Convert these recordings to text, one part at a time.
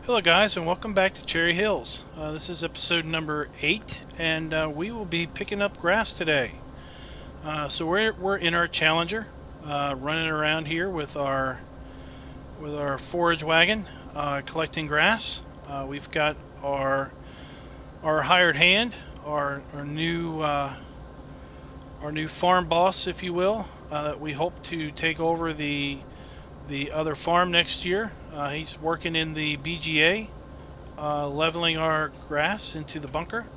Hello guys, and welcome back to Cherry Hills. This is episode number 8, and we will be picking up grass today. So we're in our Challenger, running around here with our forage wagon, collecting grass. We've got our hired hand, our new farm boss, if you will, that we hope to take over the other farm next year. He's working in the BGA, leveling our grass into the bunker.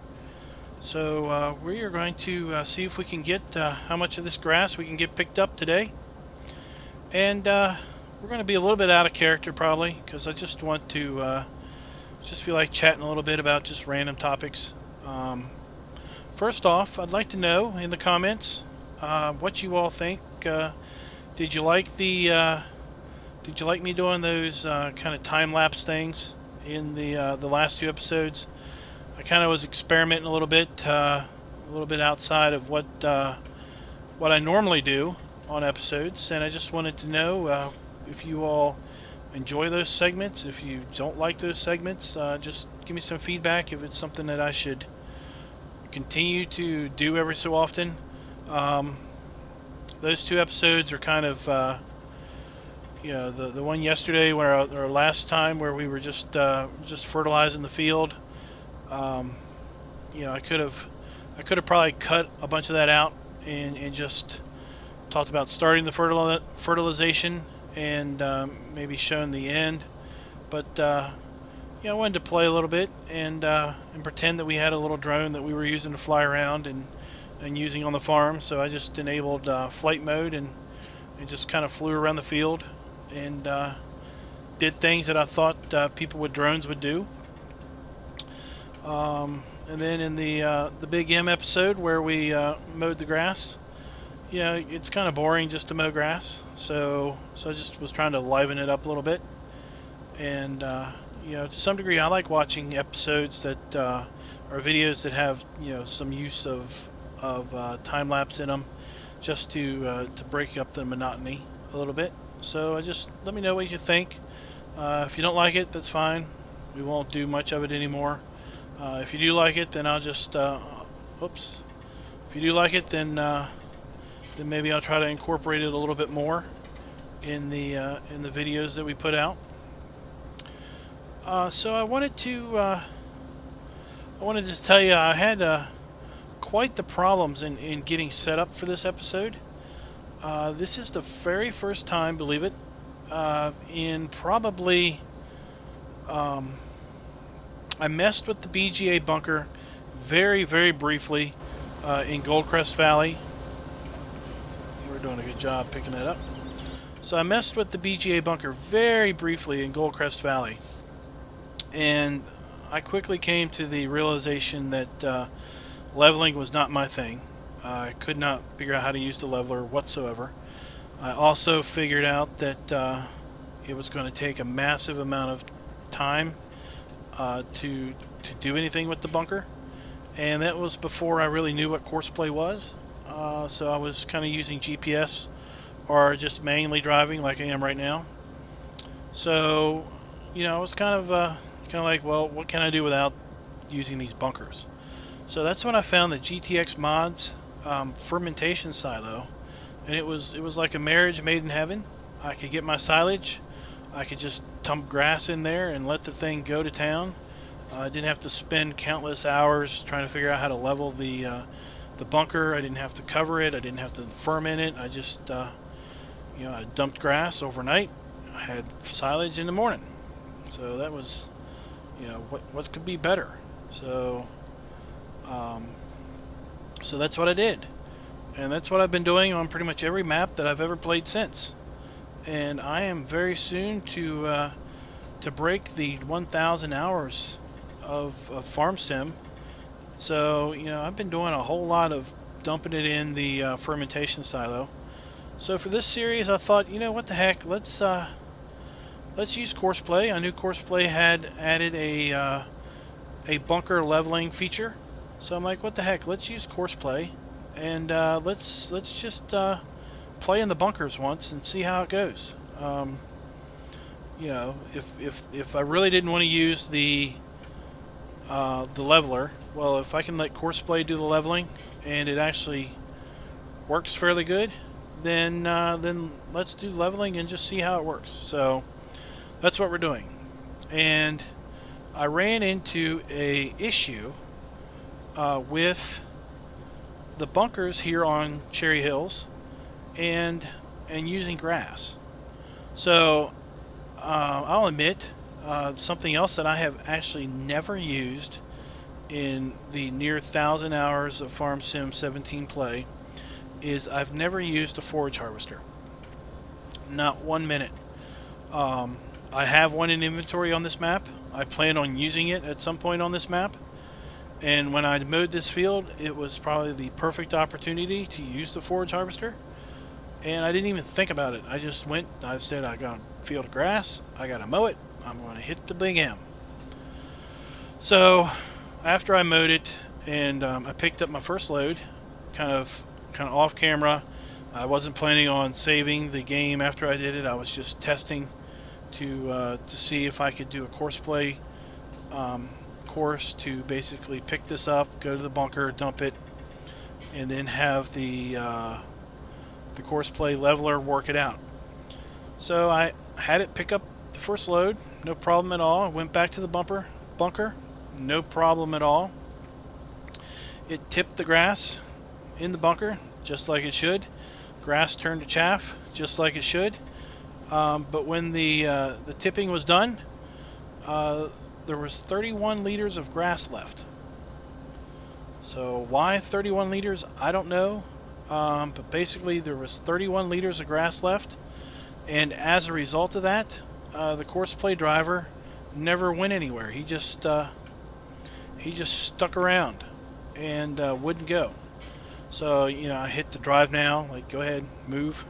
So we are going to see if we can get how much of this grass we can get picked up today. And we're going to be a little bit out of character probably, because I just want to just feel like chatting a little bit about just random topics. First off, I'd like to know in the comments what you all think. Did you like Did you like me doing those kind of time-lapse things in the last 2 episodes? I kind of was experimenting a little bit outside of what I normally do on episodes, and I just wanted to know if you all enjoy those segments. If you don't like those segments, just give me some feedback if it's something that I should continue to do every so often. Those 2 episodes are kind of the one yesterday, where our last time, where we were just fertilizing the field. I could have probably cut a bunch of that out and just talked about starting the fertilization and maybe showing the end. But I wanted to play a little bit and pretend that we had a little drone that we were using to fly around and using on the farm. So I just enabled flight mode and just kind of flew around the field and did things that I thought people with drones would do. And then in the Big M episode, where we mowed the grass, it's kind of boring just to mow grass. So I just was trying to liven it up a little bit. And to some degree, I like watching episodes that are videos that have some use of time lapse in them, just to break up the monotony a little bit. So let me know what you think. If you don't like it, that's fine. We won't do much of it anymore. If you do like it, then I'll just If you do like it, then maybe I'll try to incorporate it a little bit more in the videos that we put out. So I wanted to tell you I had quite the problems in getting set up for this episode. This is the very first time, believe it, in probably I messed with the BGA bunker very, very briefly in Goldcrest Valley. We're doing a good job picking that up. So I messed with the BGA bunker very briefly in Goldcrest Valley, and I quickly came to the realization that leveling was not my thing. I could not figure out how to use the leveler whatsoever. I also figured out that it was going to take a massive amount of time to do anything with the bunker, and that was before I really knew what courseplay was. So I was kind of using GPS or just manually driving like I am right now. So I was kind of like, well, what can I do without using these bunkers? So that's when I found the GTX Mods fermentation silo, and it was like a marriage made in heaven. I could get my silage, I could just dump grass in there and let the thing go to town. I didn't have to spend countless hours trying to figure out how to level the bunker. I didn't have to cover it. I didn't have to ferment it. I just I dumped grass overnight. I had silage in the morning. So that was what could be better. So so that's what I did, and that's what I've been doing on pretty much every map that I've ever played since. And I am very soon to break the 1,000 hours of farm sim. So I've been doing a whole lot of dumping it in the fermentation silo. So for this series, I thought, what the heck, let's use Courseplay. I knew Courseplay had added a bunker leveling feature. So I'm like, what the heck, let's use Courseplay, and let's just play in the bunkers once and see how it goes. you know, if I really didn't want to use the leveler, well, if I can let Courseplay do the leveling and it actually works fairly good, then let's do leveling and just see how it works. So that's what we're doing. And I ran into a issue with the bunkers here on Cherry Hills and using grass. So I'll admit something else that I have actually never used in the near 1,000 hours of Farm Sim 17 play is I've never used a forage harvester. Not 1 minute. I have one in inventory on this map. I plan on using it at some point on this map. And when I mowed this field, it was probably the perfect opportunity to use the forage harvester. And I didn't even think about it. I just went, I said, I got a field of grass, I got to mow it, I'm going to hit the big M. So after I mowed it and I picked up my first load, kind of off camera. I wasn't planning on saving the game after I did it. I was just testing to see if I could do a Courseplay course to basically pick this up, go to the bunker, dump it, and then have the Courseplay leveler work it out. So I had it pick up the first load, no problem at all. I went back to the bunker, no problem at all. It tipped the grass in the bunker just like it should. Grass turned to chaff just like it should. But when the tipping was done, there was 31 liters of grass left. So why 31 liters? I don't know. But basically there was 31 liters of grass left, and as a result of that, the Courseplay driver never went anywhere. He just stuck around and wouldn't go. So, you know, I hit the drive now, like, go ahead, move,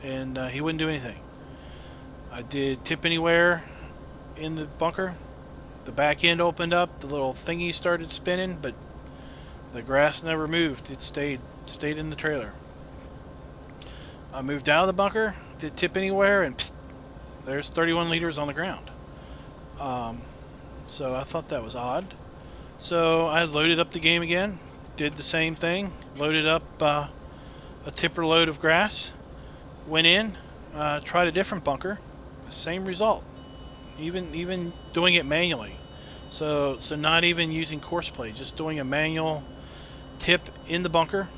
and he wouldn't do anything. I did tip anywhere in the bunker. The back end opened up, the little thingy started spinning, but the grass never moved. It stayed in the trailer. I moved out of the bunker, did tip anywhere, and psst, there's 31 liters on the ground. So I thought that was odd. So I loaded up the game again, did the same thing, loaded up a tipper load of grass, went in, tried a different bunker, same result. Even doing it manually. So not even using Courseplay, just doing a manual tip in the bunker.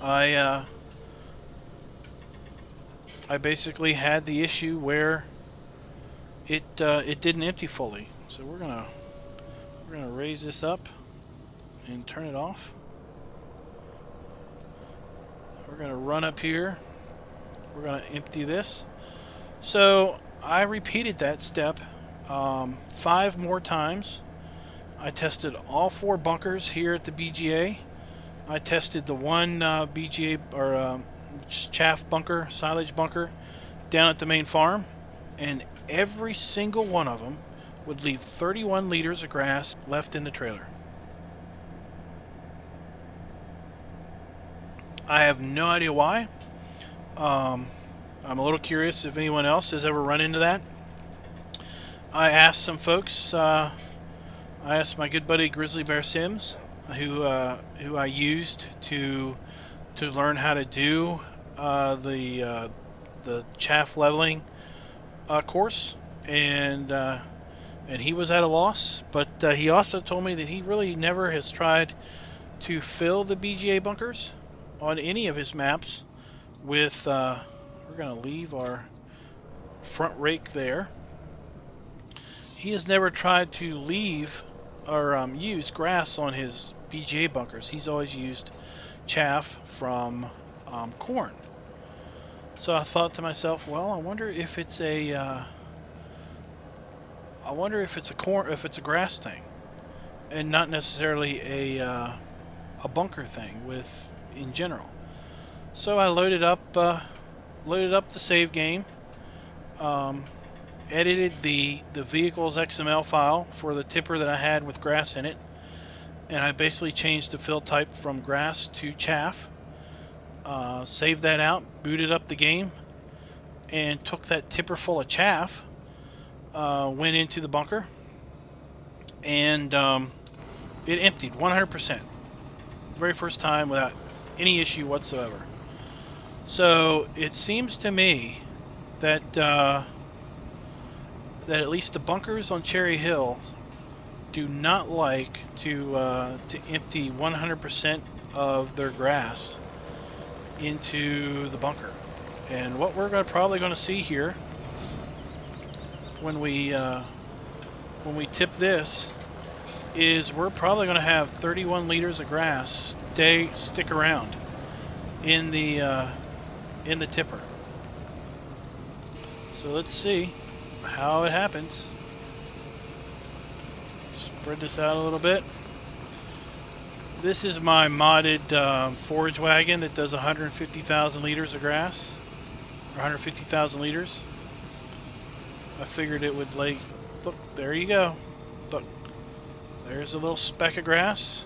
I basically had the issue where it didn't empty fully. So we're gonna raise this up and turn it off. We're gonna run up here. We're gonna empty this. So I repeated that step 5 more times. I tested all 4 bunkers here at the BGA. I tested the one BGA or chaff bunker, silage bunker down at the main farm, and every single one of them would leave 31 liters of grass left in the trailer. I have no idea why. I'm a little curious if anyone else has ever run into that. I asked some folks. I asked my good buddy GrizzlyBearSims, who I used to learn how to do the chaff leveling course, and he was at a loss. But he also told me that he really never has tried to fill the BGA bunkers on any of his maps with. We're going to leave our front rake there. He has never tried to leave or use grass on his BGA bunkers. He's always used chaff from corn. So I thought to myself, well, I wonder if it's a grass thing, and not necessarily a bunker thing in general. So I loaded up the save game, edited the vehicle's XML file for the tipper that I had with grass in it, and I basically changed the fill type from grass to chaff, saved that out, booted up the game, and took that tipper full of chaff went into the bunker, and it emptied 100%. Very first time without any issue whatsoever. So it seems to me that that at least the bunkers on Cherry Hill do not like to empty 100% of their grass into the bunker. And what we're probably going to see here when we tip this is we're probably going to have 31 liters of grass stick around in the tipper. So let's see how it happens. Spread this out a little bit. This is my modded forage wagon that does 150,000 liters of grass, or 150,000 liters. I figured it would lay. Look, there you go. Look, there's a little speck of grass.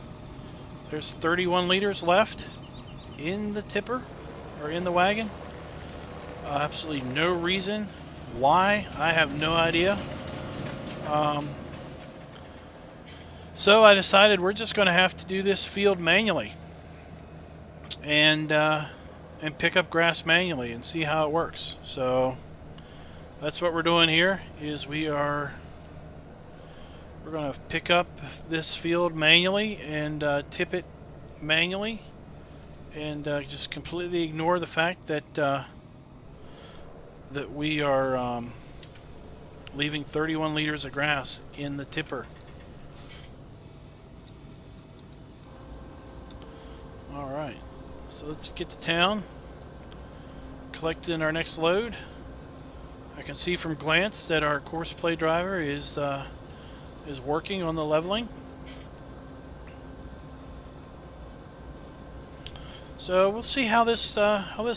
There's 31 liters left in the tipper, or in the wagon. Absolutely no reason why. I have no idea. So I decided we're just going to have to do this field manually, and pick up grass manually and see how it works. So that's what we're doing here. Is we're going to pick up this field manually and tip it manually, and just completely ignore the fact that that we are leaving 31 liters of grass in the tipper. Alright, so let's get to town, collect in our next load. I can see from glance that our course play driver is working on the leveling. So we'll see how this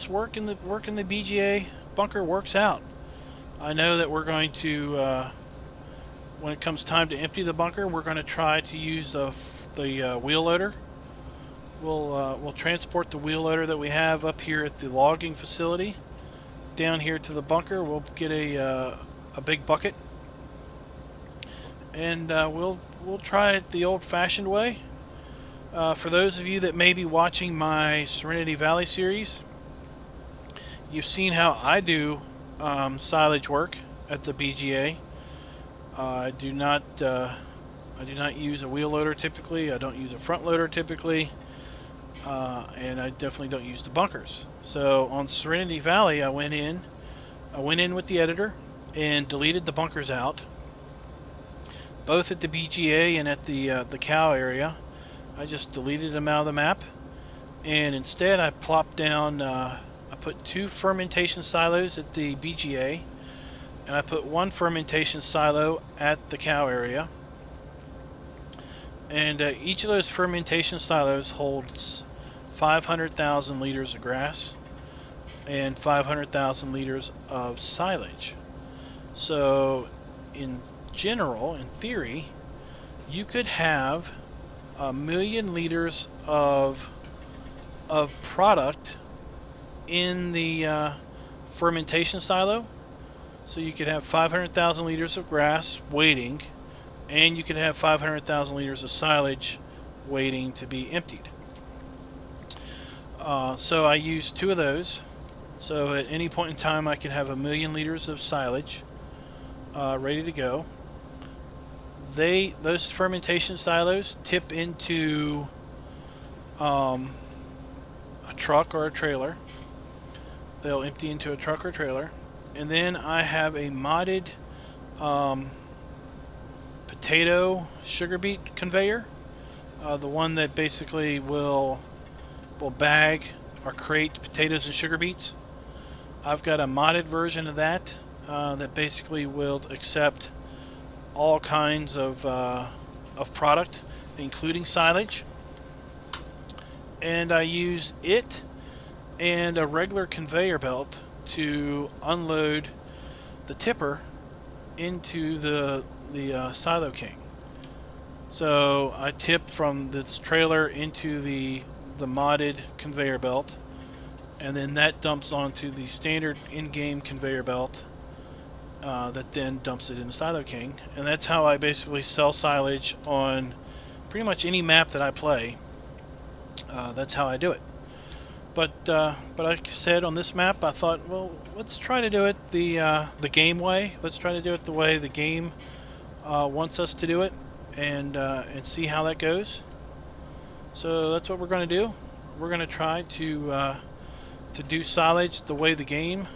work in the BGA bunker works out. I know that we're going to when it comes time to empty the bunker, we're going to try to use the wheel loader. We'll transport the wheel loader that we have up here at the logging facility down here to the bunker. We'll get a big bucket, and we'll try it the old-fashioned way. For those of you that may be watching my Serenity Valley series, you've seen how I do silage work at the BGA. I do not use a wheel loader typically. I don't use a front loader typically. And I definitely don't use the bunkers. So on Serenity Valley, I went in with the editor and deleted the bunkers out, both at the BGA and at the cow area. I just deleted them out of the map, and instead I plopped down. I put 2 fermentation silos at the BGA, and I put 1 fermentation silo at the cow area. And each of those fermentation silos holds 500,000 liters of grass and 500,000 liters of silage. So in general, in theory, you could have 1,000,000 liters of product in the fermentation silo. So you could have 500,000 liters of grass waiting, and you could have 500,000 liters of silage waiting to be emptied. So I used 2 of those. So at any point in time I could have 1,000,000 liters of silage ready to go. Those fermentation silos tip into a truck or a trailer. They'll empty into a truck or trailer. And then I have a modded potato sugar beet conveyor, the one that basically will bag or crate potatoes and sugar beets. I've got a modded version of that that basically will accept all kinds of product, including silage. And I use it and a regular conveyor belt to unload the tipper into the Silo King. So I tip from this trailer into the modded conveyor belt, and then that dumps onto the standard in-game conveyor belt, that then dumps it in the Silo King, and that's how I basically sell silage on pretty much any map that I play. That's how I do it. But like I said, on this map, I thought, well, let's try to do it the game way. Let's try to do it the way the game wants us to do it, and see how that goes. So that's what we're going to do. We're going to try to do silage the way the game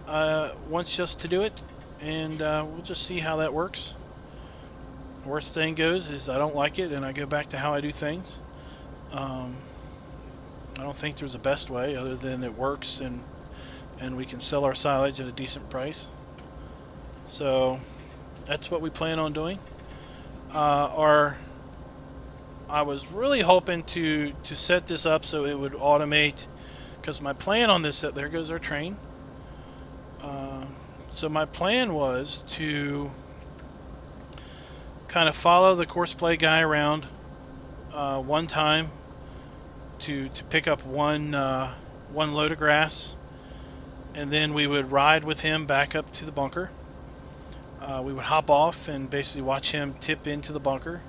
wants us to do it, and we'll just see how that works. Worst thing goes is I don't like it, and I go back to how I do things. I don't think there's a best way other than it works, and we can sell our silage at a decent price. So that's what we plan on doing. I was really hoping to set this up so it would automate, because my plan on this, there goes our train. So my plan was to kind of follow the courseplay guy around one time to pick up one load of grass, and then we would ride with him back up to the bunker. We would hop off and basically watch him tip into the bunker,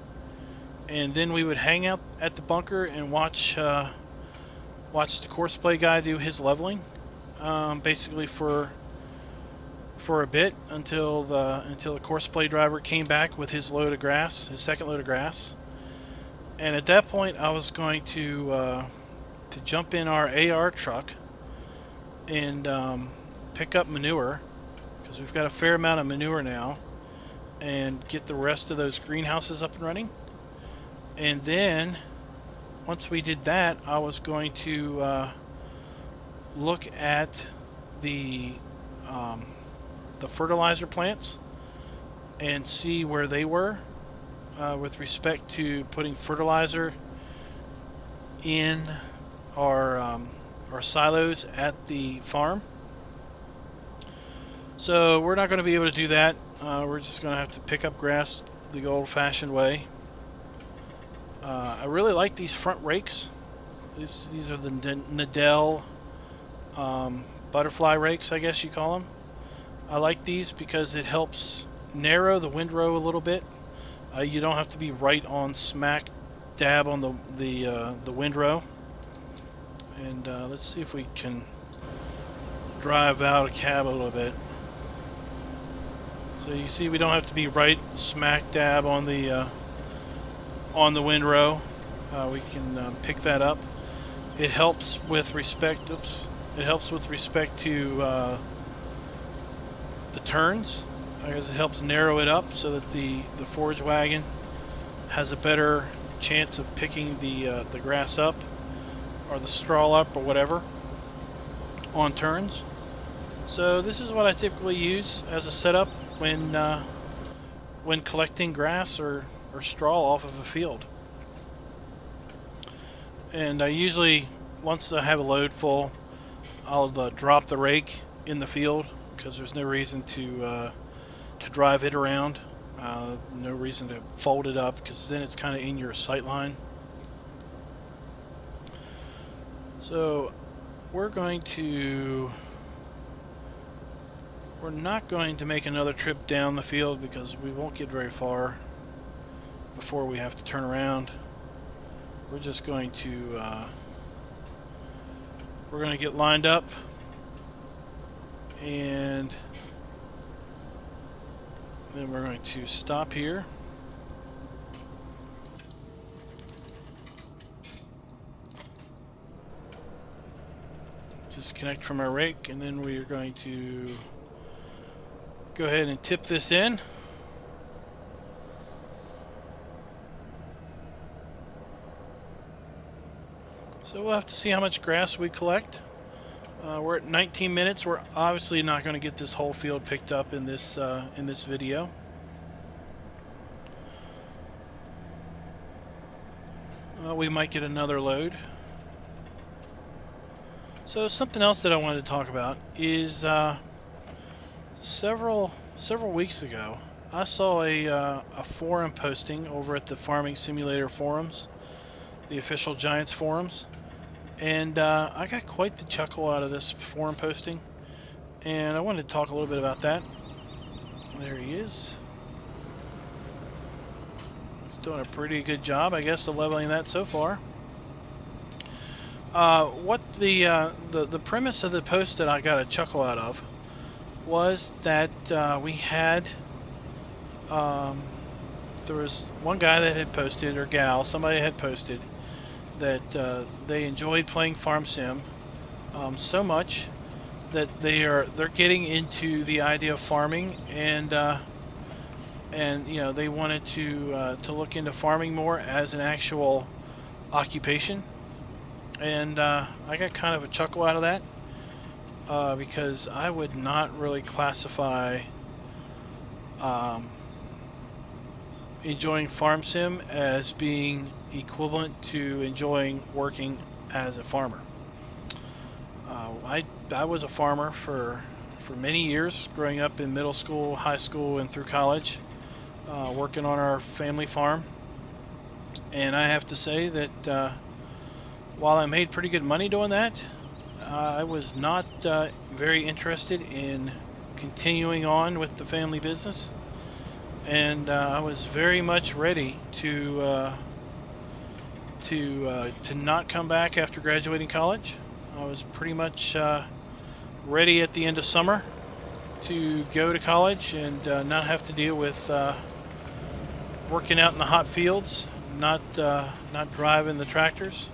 and then we would hang out at the bunker and watch the courseplay guy do his leveling, basically for a bit until the courseplay driver came back with his load of grass, his second load of grass. And at that point, I was going to jump in our AR truck and pick up manure, because we've got a fair amount of manure now, and get the rest of those greenhouses up and running. And then once we did that, I was going to look at the fertilizer plants and see where they were with respect to putting fertilizer in our silos at the farm. So we're not going to be able to do that. We're just going to have to pick up grass the old-fashioned way. I really like these front rakes. These are the Nadell butterfly rakes, I guess you call them. I like these because it helps narrow the windrow a little bit. You don't have to be right on smack dab on the windrow. And let's see if we can drive out a cab a little bit. So you see, we don't have to be right smack dab on the windrow. We can pick that up. It helps with respect. It helps with respect to the turns, because it helps narrow it up so that the forage wagon has a better chance of picking the grass up or the straw up or whatever on turns. So this is what I typically use as a setup when collecting grass or straw off of a field. And I usually, once I have a load full, I'll drop the rake in the field, because there's no reason to drive it around. No reason to fold it up, because then it's kind of in your sight line. So we're not going to make another trip down the field, because we won't get very far before we have to turn around. We're just going to get lined up, and then we're going to stop here. Disconnect from our rake, and then we are going to go ahead and tip this in. So we'll have to see how much grass we collect. We're at 19 minutes. We're obviously not going to get this whole field picked up in this video. We might get another load. So something else that I wanted to talk about is several weeks ago, I saw a forum posting over at the Farming Simulator forums, the official Giants forums, and I got quite the chuckle out of this forum posting, and I wanted to talk a little bit about that. There he is. He's doing a pretty good job, I guess, of leveling that so far. What the premise of the post that I got a chuckle out of was that we had there was one guy that had posted, or gal, somebody had posted that they enjoyed playing Farm Sim so much that they're getting into the idea of farming, and you know, they wanted to look into farming more as an actual occupation. And I got kind of a chuckle out of that because I would not really classify enjoying Farm Sim as being equivalent to enjoying working as a farmer. I was a farmer for many years, growing up in middle school, high school, and through college, working on our family farm. And I have to say that while I made pretty good money doing that, I was not very interested in continuing on with the family business, and I was very much ready to not come back after graduating college. I was pretty much ready at the end of summer to go to college and not have to deal with working out in the hot fields, not driving the tractors.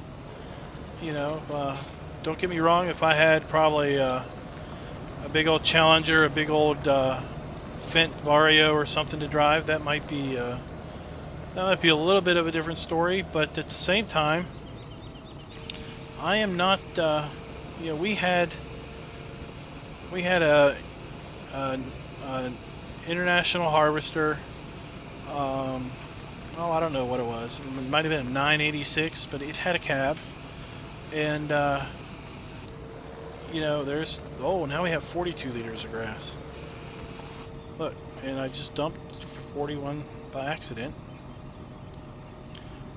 You know, don't get me wrong, if I had probably a big old Challenger, a big old Fendt Vario or something to drive, that might be a little bit of a different story. But at the same time, I am not. You know, we had an international harvester. Oh, I don't know what it was. It might have been a 986, but it had a cab. And, you know, now we have 42 liters of grass. Look, and I just dumped 41 by accident.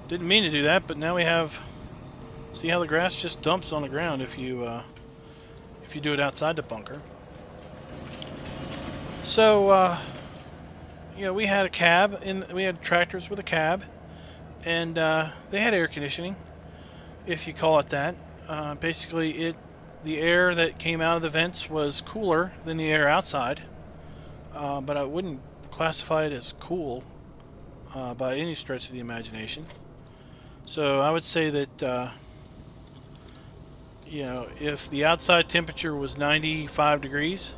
Didn't mean to do that, but now we have, see how the grass just dumps on the ground if you do it outside the bunker. So, you know, we had a cab, we had tractors with a cab, and they had air conditioning, if you call it that. Basically, the air that came out of the vents was cooler than the air outside, but I wouldn't classify it as cool by any stretch of the imagination. So I would say that you know, if the outside temperature was 95 degrees,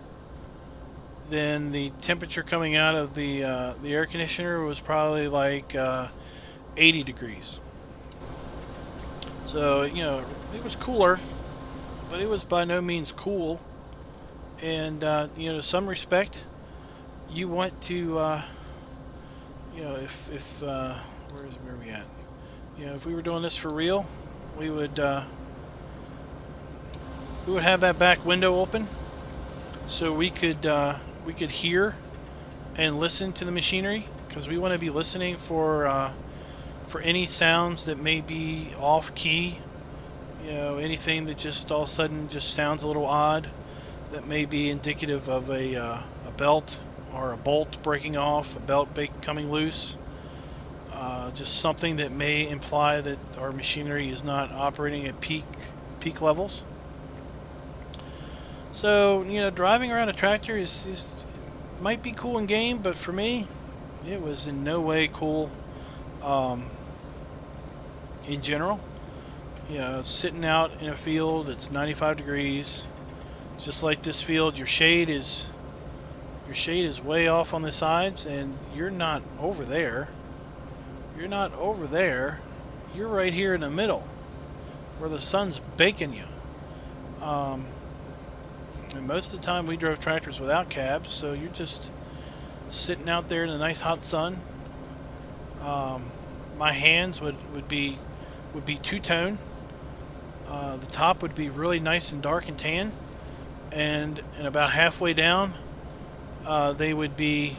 then the temperature coming out of the air conditioner was probably like 80 degrees. So, you know, it was cooler, but it was by no means cool. And, you know, to some respect, you want to, you know, if where are we at? You know, if we were doing this for real, we would have that back window open so we could hear and listen to the machinery, because we want to be listening for any sounds that may be off key, you know, anything that just all of a sudden just sounds a little odd, that may be indicative of a belt or a bolt breaking off, a belt coming loose, just something that may imply that our machinery is not operating at peak levels. So, you know, driving around a tractor might be cool in game, but for me, it was in no way cool in general. You know, sitting out in a field that's 95 degrees, just like this field, your shade is way off on the sides, and you're not over there. You're not over there. You're right here in the middle, where the sun's baking you. And most of the time we drove tractors without cabs, so you're just sitting out there in the nice hot sun. My hands would be two-tone. The top would be really nice and dark and tan, and about halfway down they would be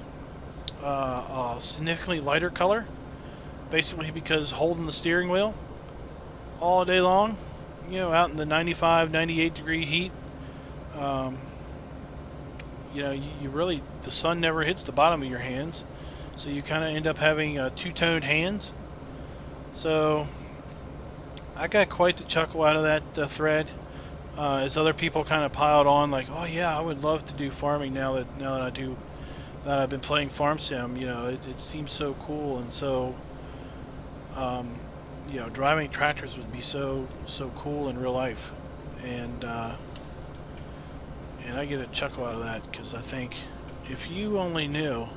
a significantly lighter color, basically because holding the steering wheel all day long, you know, out in the 95, 98 degree heat, you know, you really, the sun never hits the bottom of your hands, so you kind of end up having two-toned hands. So I got quite the chuckle out of that thread, as other people kind of piled on, like, oh yeah, I would love to do farming now that I've been playing Farm Sim. You know, it seems so cool, and so you know, driving tractors would be so cool in real life, and I get a chuckle out of that, because I think if you only knew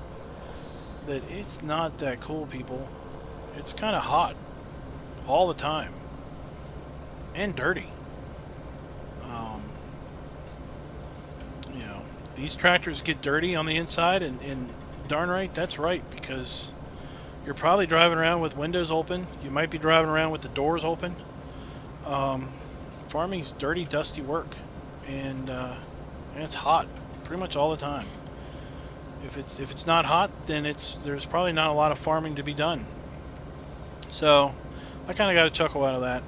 that it's not that cool, people. It's kind of hot all the time and dirty. You know, these tractors get dirty on the inside, and darn right, that's right, because you're probably driving around with windows open. You might be driving around with the doors open. Farming's dirty, dusty work, and it's hot pretty much all the time. If it's not hot, then there's probably not a lot of farming to be done. So I kind of got a chuckle out of that.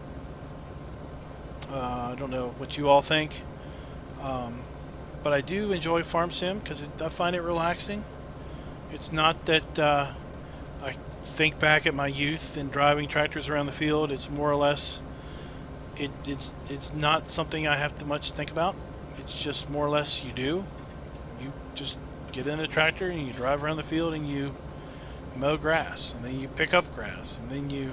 I don't know what you all think, but I do enjoy Farm Sim because I find it relaxing. It's not that I think back at my youth and driving tractors around the field. It's more or less it's not something I have to much think about. It's just more or less you just get in a tractor and you drive around the field and you mow grass, and then you pick up grass, and then you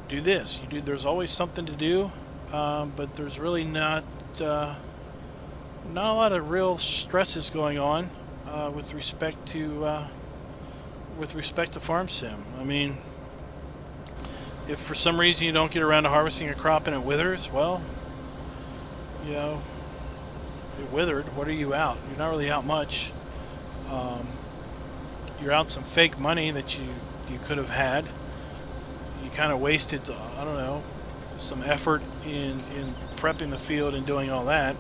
do this. There's always something to do, but there's really not a lot of real stresses going on with respect to Farm Sim. I mean, if for some reason you don't get around to harvesting a crop and it withers, well, you know, it withered. What are you out? You're not really out much. You're out some fake money that you could have had. You kind of wasted, I don't know, some effort in prepping the field and doing all that.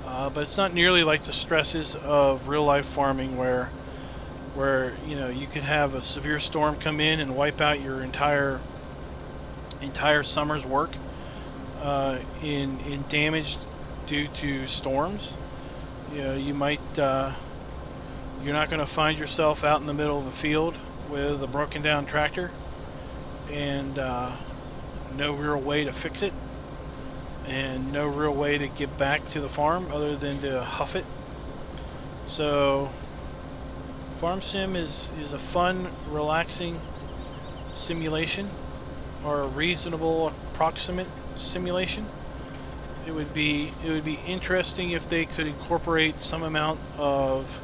But it's not nearly like the stresses of real life farming, where you know, you could have a severe storm come in and wipe out your entire summer's work in damage due to storms. You know, you might you're not going to find yourself out in the middle of a field with a broken down tractor and no real way to fix it and no real way to get back to the farm other than to huff it. So Farm Sim is a fun, relaxing simulation, or a reasonable, approximate simulation. It would be interesting if they could incorporate some amount of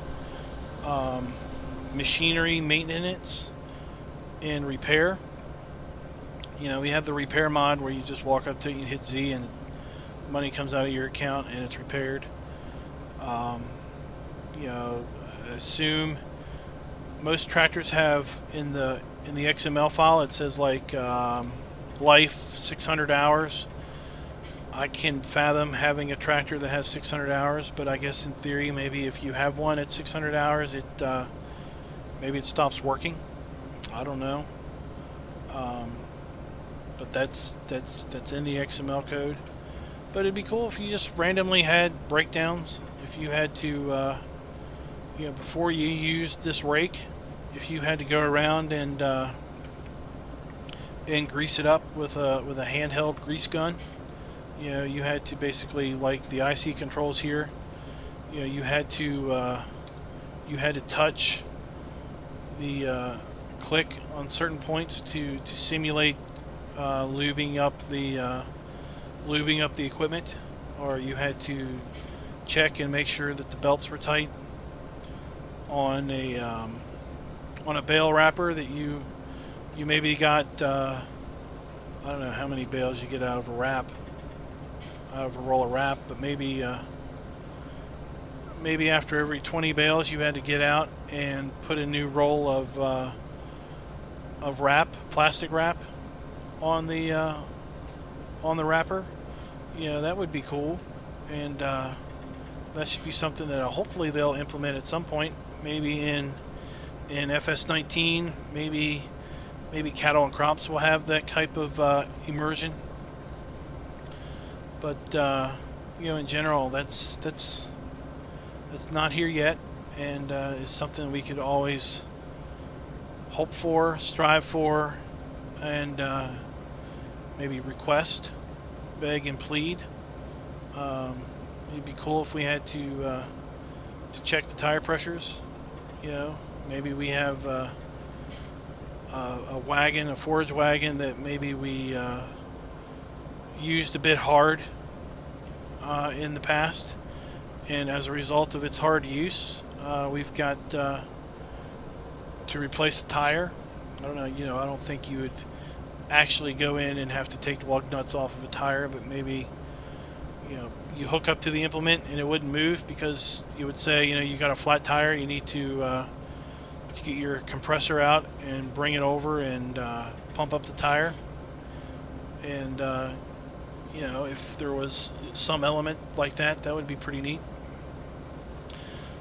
machinery maintenance and repair. You know, we have the repair mod where you just walk up to it and hit Z and money comes out of your account and it's repaired. You know, assume most tractors have in the XML file, it says like life 600 hours. I can fathom having a tractor that has 600 hours, but I guess in theory, maybe if you have one at 600 hours, maybe it stops working. I don't know. But that's in the XML code. But it'd be cool if you just randomly had breakdowns. If you had to, you know, before you used this rake, if you had to go around and grease it up with a handheld grease gun. You know, you had to basically, like the IC controls here, you know, you had to touch the click on certain points to simulate lubing up the equipment, or you had to check and make sure that the belts were tight on a bale wrapper that you maybe got. I don't know how many bales you get out of a wrap. Out of a roll of wrap, but maybe after every 20 bales you had to get out and put a new roll of wrap, plastic wrap, on the wrapper. You know, that would be cool, and that should be something that hopefully they'll implement at some point. Maybe in FS19, maybe cattle and crops will have that type of immersion. But you know, in general, that's that's not here yet, and is something we could always hope for, strive for, and maybe request, beg and plead. It'd be cool if we had to check the tire pressures. You know, maybe we have a wagon, a forage wagon that maybe we used a bit hard in the past, and as a result of its hard use, we've got to replace the tire. I don't know, you know, I don't think you would actually go in and have to take the lug nuts off of a tire, but maybe, you know, you hook up to the implement and it wouldn't move because you would say, you know, you got a flat tire, you need to get your compressor out and bring it over and pump up the tire. And you know, if there was some element like that, that would be pretty neat.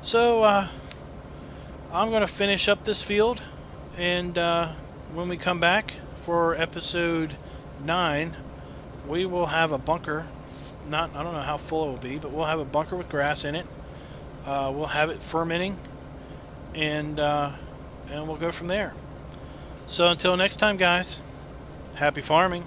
So I'm going to finish up this field, and when we come back for episode 9, we will have a bunker. I don't know how full it will be, but we'll have a bunker with grass in it. We'll have it fermenting, and we'll go from there. So until next time, guys, happy farming.